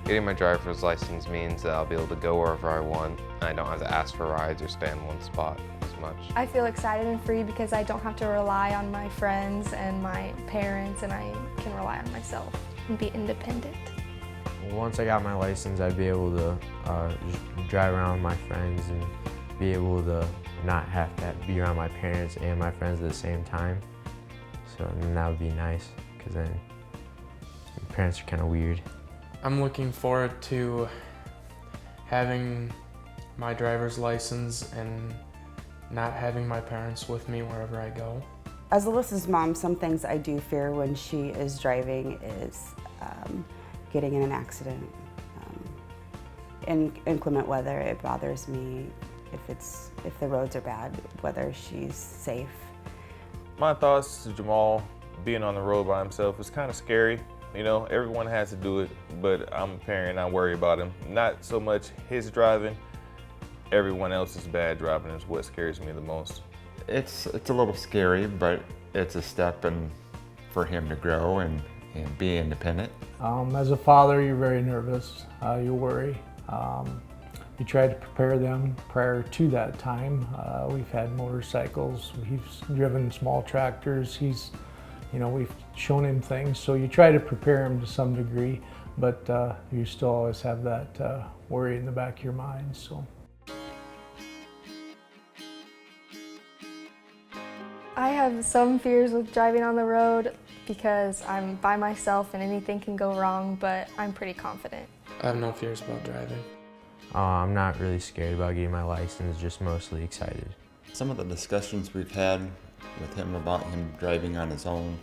Getting my driver's license means that I'll be able to go wherever I want. I don't have to ask for rides or stay in one spot as much. I feel excited and free because I don't have to rely on my friends and my parents, and I can rely on myself and be independent. Once I got my license, I'd be able to just drive around with my friends and be able to not have to be around my parents and my friends at the same time. So that would be nice, because then my parents are kind of weird. I'm looking forward to having my driver's license and not having my parents with me wherever I go. As Alyssa's mom, some things I do fear when she is driving is getting in an accident. In inclement weather, it bothers me if the roads are bad, whether she's safe. My thoughts to Jamal being on the road by himself is kind of scary. You know, everyone has to do it, but I'm a parent, I worry about him. Not so much his driving, everyone else's bad driving is what scares me the most. It's a little scary, but it's a step for him to grow and be independent. As a father, you're very nervous, you worry. You try to prepare them prior to that time. We've had motorcycles, he's driven small tractors, we've shown him things, so you try to prepare him to some degree, but you still always have that worry in the back of your mind. So. I have some fears with driving on the road because I'm by myself and anything can go wrong, but I'm pretty confident. I have no fears about driving. I'm not really scared about getting my license, just mostly excited. Some of the discussions we've had with him about him driving on his own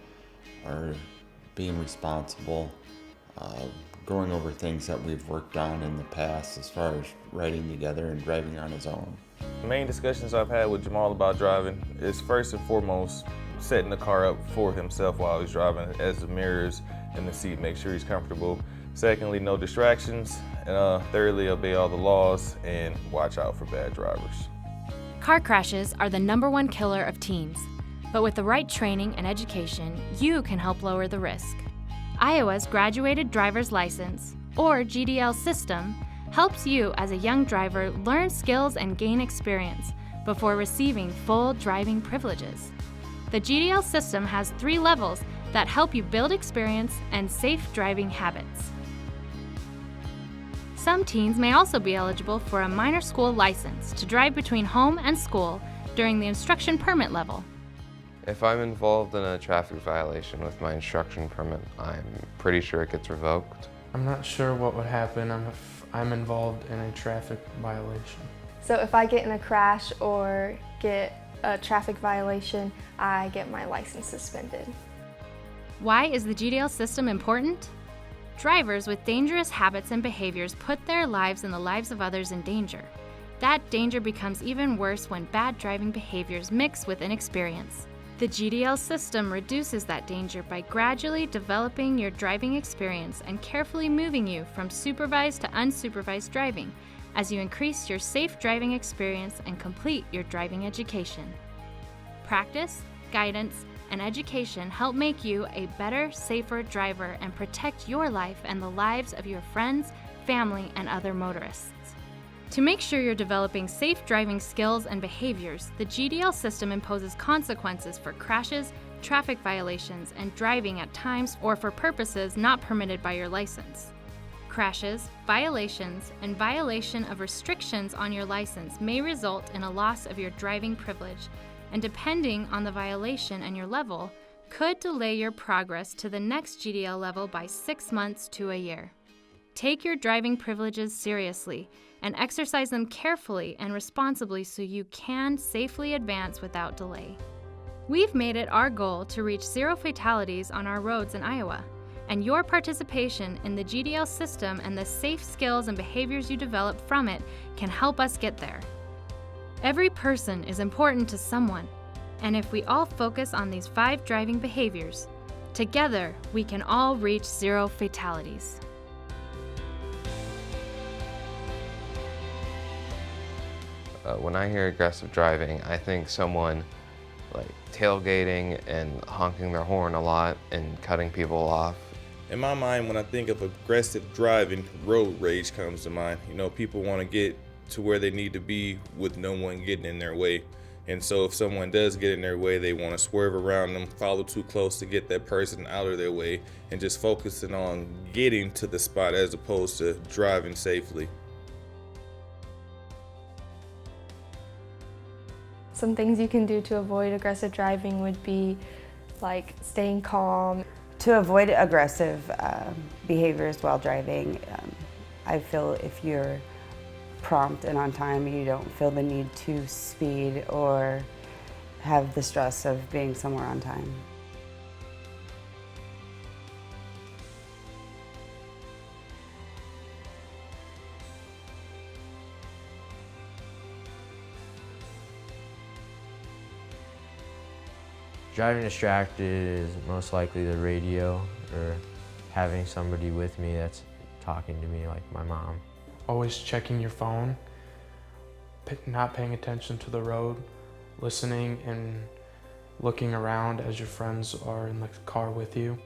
or being responsible, going over things that we've worked on in the past as far as riding together and driving on his own. The main discussions I've had with Jamal about driving is first and foremost setting the car up for himself while he's driving, as the mirrors in the seat make sure he's comfortable. Secondly, no distractions. And thirdly, obey all the laws and watch out for bad drivers. Car crashes are the #1 killer of teens, but with the right training and education, you can help lower the risk. Iowa's Graduated Driver's License, or GDL system, helps you as a young driver learn skills and gain experience before receiving full driving privileges. The GDL system has 3 levels that help you build experience and safe driving habits. Some teens may also be eligible for a minor school license to drive between home and school during the instruction permit level. If I'm involved in a traffic violation with my instruction permit, I'm pretty sure it gets revoked. I'm not sure what would happen if I'm involved in a traffic violation. So if I get in a crash or get a traffic violation, I get my license suspended. Why is the GDL system important? Drivers with dangerous habits and behaviors put their lives and the lives of others in danger. That danger becomes even worse when bad driving behaviors mix with inexperience. The GDL system reduces that danger by gradually developing your driving experience and carefully moving you from supervised to unsupervised driving as you increase your safe driving experience and complete your driving education. Practice, guidance, and education help make you a better, safer driver and protect your life and the lives of your friends, family, and other motorists. To make sure you're developing safe driving skills and behaviors, the GDL system imposes consequences for crashes, traffic violations, and driving at times or for purposes not permitted by your license. Crashes, violations, and violation of restrictions on your license may result in a loss of your driving privilege, and depending on the violation and your level, could delay your progress to the next GDL level by 6 months to a year. Take your driving privileges seriously and exercise them carefully and responsibly so you can safely advance without delay. We've made it our goal to reach 0 fatalities on our roads in Iowa, and your participation in the GDL system and the safe skills and behaviors you develop from it can help us get there. Every person is important to someone, and if we all focus on these 5 driving behaviors, together we can all reach 0 fatalities. When I hear aggressive driving, I think someone like tailgating and honking their horn a lot and cutting people off In my mind, when I think of aggressive driving, road rage comes to mind. You know, people want to get to where they need to be with no one getting in their way. And so if someone does get in their way, they want to swerve around them, follow too close to get that person out of their way, and just focusing on getting to the spot as opposed to driving safely. Some things you can do to avoid aggressive driving would be like staying calm. To avoid aggressive behaviors while driving, I feel if you're prompt and on time, you don't feel the need to speed or have the stress of being somewhere on time. Driving distracted is most likely the radio or having somebody with me that's talking to me, like my mom. Always checking your phone, not paying attention to the road, listening and looking around as your friends are in the car with you.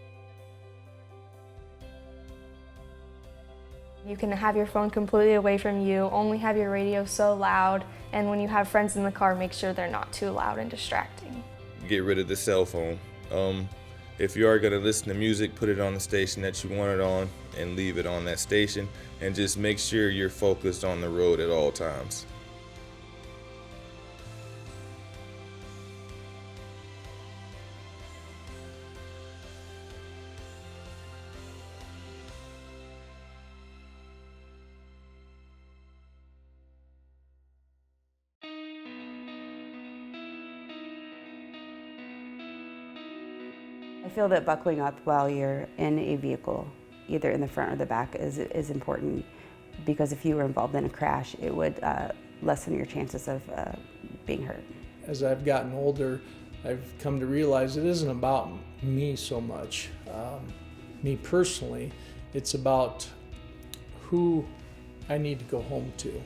You can have your phone completely away from you, only have your radio so loud, and when you have friends in the car, make sure they're not too loud and distracting. Get rid of the cell phone. If you are going to listen to music, put it on the station that you want it on and leave it on that station, and just make sure you're focused on the road at all times. I feel that buckling up while you're in a vehicle, either in the front or the back, is important, because if you were involved in a crash, it would lessen your chances of being hurt. As I've gotten older, I've come to realize it isn't about me so much, me personally. It's about who I need to go home to,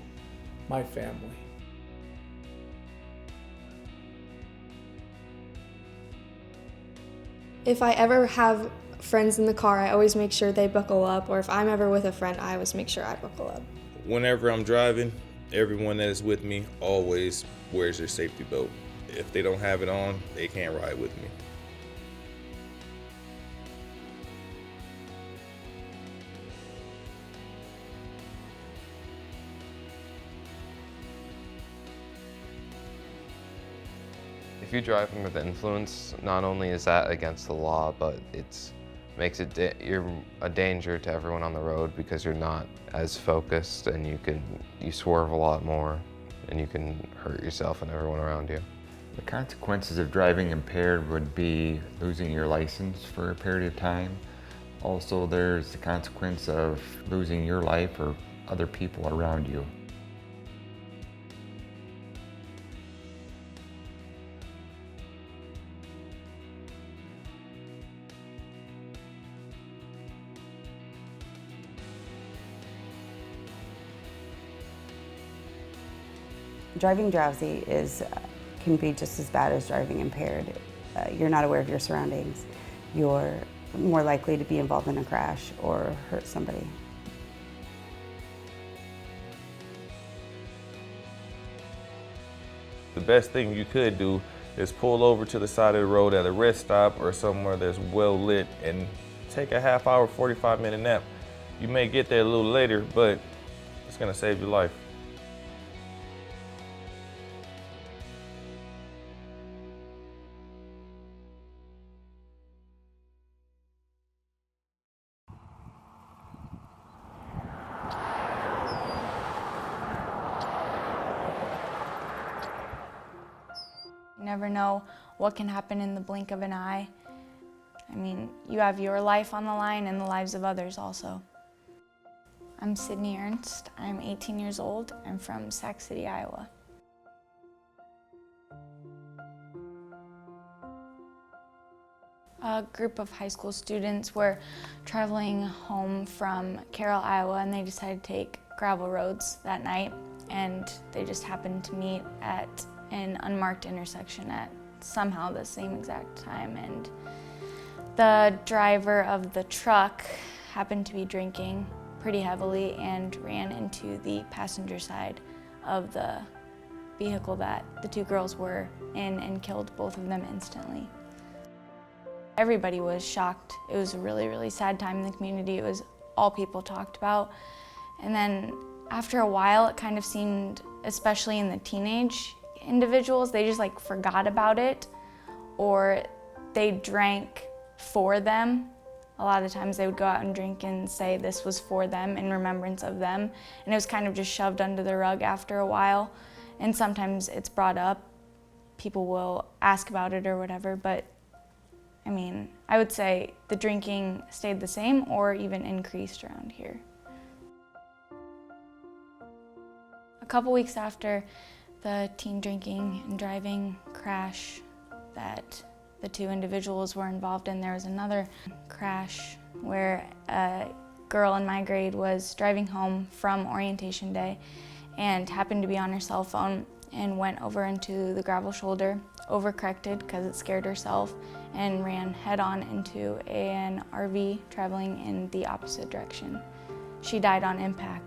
my family. If I ever have friends in the car, I always make sure they buckle up, or if I'm ever with a friend, I always make sure I buckle up. Whenever I'm driving, everyone that is with me always wears their safety belt. If they don't have it on, they can't ride with me. If you're driving with influence, not only is that against the law, but makes it you're a danger to everyone on the road, because you're not as focused and you swerve a lot more and you can hurt yourself and everyone around you. The consequences of driving impaired would be losing your license for a period of time. Also, there's the consequence of losing your life or other people around you. Driving drowsy can be just as bad as driving impaired. You're not aware of your surroundings. You're more likely to be involved in a crash or hurt somebody. The best thing you could do is pull over to the side of the road at a rest stop or somewhere that's well lit and take a half-hour, 45-minute nap. You may get there a little later, but it's gonna save your life. You never know what can happen in the blink of an eye. I mean, you have your life on the line and the lives of others also. I'm Sydney Ernst. I'm 18 years old. I'm from Sac City, Iowa. A group of high school students were traveling home from Carroll, Iowa, and they decided to take gravel roads that night, and they just happened to meet at an unmarked intersection at somehow the same exact time, and The driver of the truck happened to be drinking pretty heavily and ran into the passenger side of the vehicle that the two girls were in and killed both of them instantly. Everybody was shocked. It was a really, really sad time in the community. It was all people talked about. And then after a while, it kind of seemed, especially in the teenage individuals, they just like forgot about it, or they drank for them. A lot of times they would go out and drink and say this was for them in remembrance of them. And it was kind of just shoved under the rug after a while. And sometimes it's brought up. People will ask about it or whatever, but I mean, I would say the drinking stayed the same or even increased around here. A couple weeks after the teen drinking and driving crash that the two individuals were involved in, there was another crash where a girl in my grade was driving home from orientation day and happened to be on her cell phone and went over into the gravel shoulder, overcorrected because it scared herself, and ran head-on into an RV traveling in the opposite direction. She died on impact.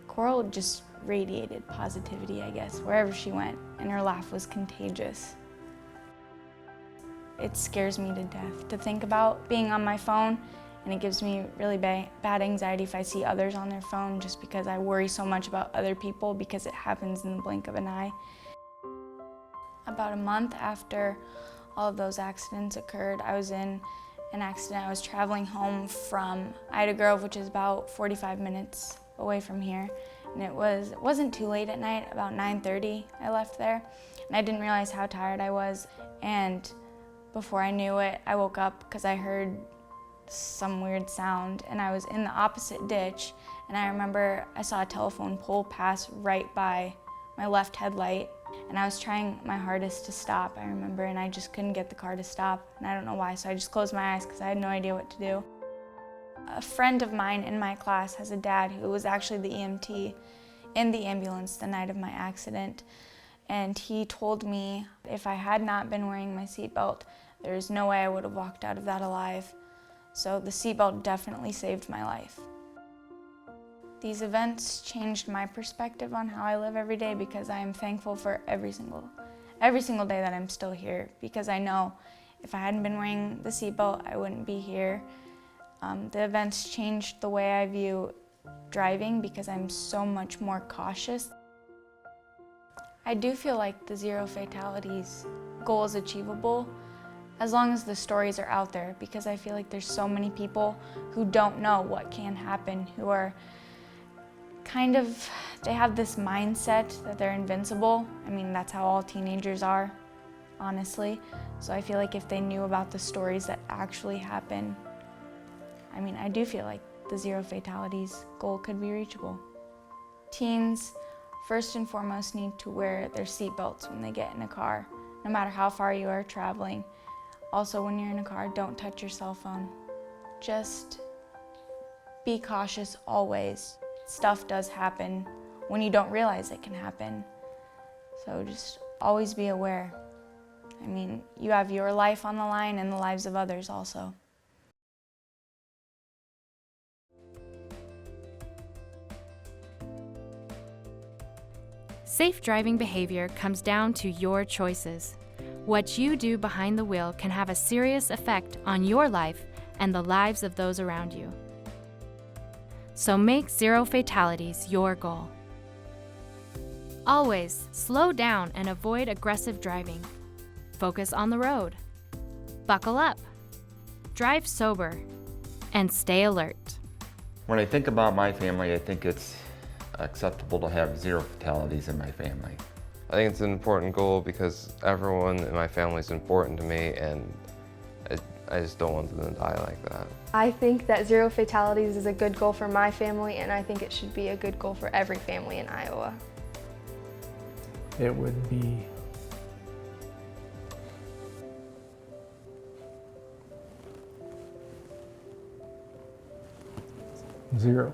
Coral just radiated positivity, I guess, wherever she went, and her laugh was contagious. It scares me to death to think about being on my phone, and it gives me really bad anxiety if I see others on their phone, just because I worry so much about other people because it happens in the blink of an eye. About a month after all of those accidents occurred, I was in an accident. I was traveling home from Ida Grove, which is about 45 minutes away from here. And it wasn't too late at night, about 9:30 I left there. And I didn't realize how tired I was. And before I knew it, I woke up because I heard some weird sound, and I was in the opposite ditch. And I remember I saw a telephone pole pass right by my left headlight. And I was trying my hardest to stop, I remember, and I just couldn't get the car to stop. And I don't know why, so I just closed my eyes because I had no idea what to do. A friend of mine in my class has a dad who was actually the EMT in the ambulance the night of my accident. And he told me if I had not been wearing my seatbelt, there's no way I would have walked out of that alive. So the seatbelt definitely saved my life. These events changed my perspective on how I live every day, because I am thankful for every single day that I'm still here, because I know if I hadn't been wearing the seatbelt, I wouldn't be here. The events changed the way I view driving because I'm so much more cautious. I do feel like the zero fatalities goal is achievable as long as the stories are out there, because I feel like there's so many people who don't know what can happen, who are they have this mindset that they're invincible. I mean, that's how all teenagers are, honestly. So I feel like if they knew about the stories that actually happen, I mean, I do feel like the zero fatalities goal could be reachable. Teens, first and foremost, need to wear their seatbelts when they get in a car, no matter how far you are traveling. Also, when you're in a car, don't touch your cell phone. Just be cautious always. Stuff does happen when you don't realize it can happen. So just always be aware. I mean, you have your life on the line and the lives of others also. Safe driving behavior comes down to your choices. What you do behind the wheel can have a serious effect on your life and the lives of those around you. So make zero fatalities your goal. Always slow down and avoid aggressive driving. Focus on the road. Buckle up. Drive sober. And stay alert. When I think about my family, I think it's acceptable to have zero fatalities in my family. I think it's an important goal because everyone in my family is important to me, and I just don't want them to die like that. I think that zero fatalities is a good goal for my family, and I think it should be a good goal for every family in Iowa. It would be zero.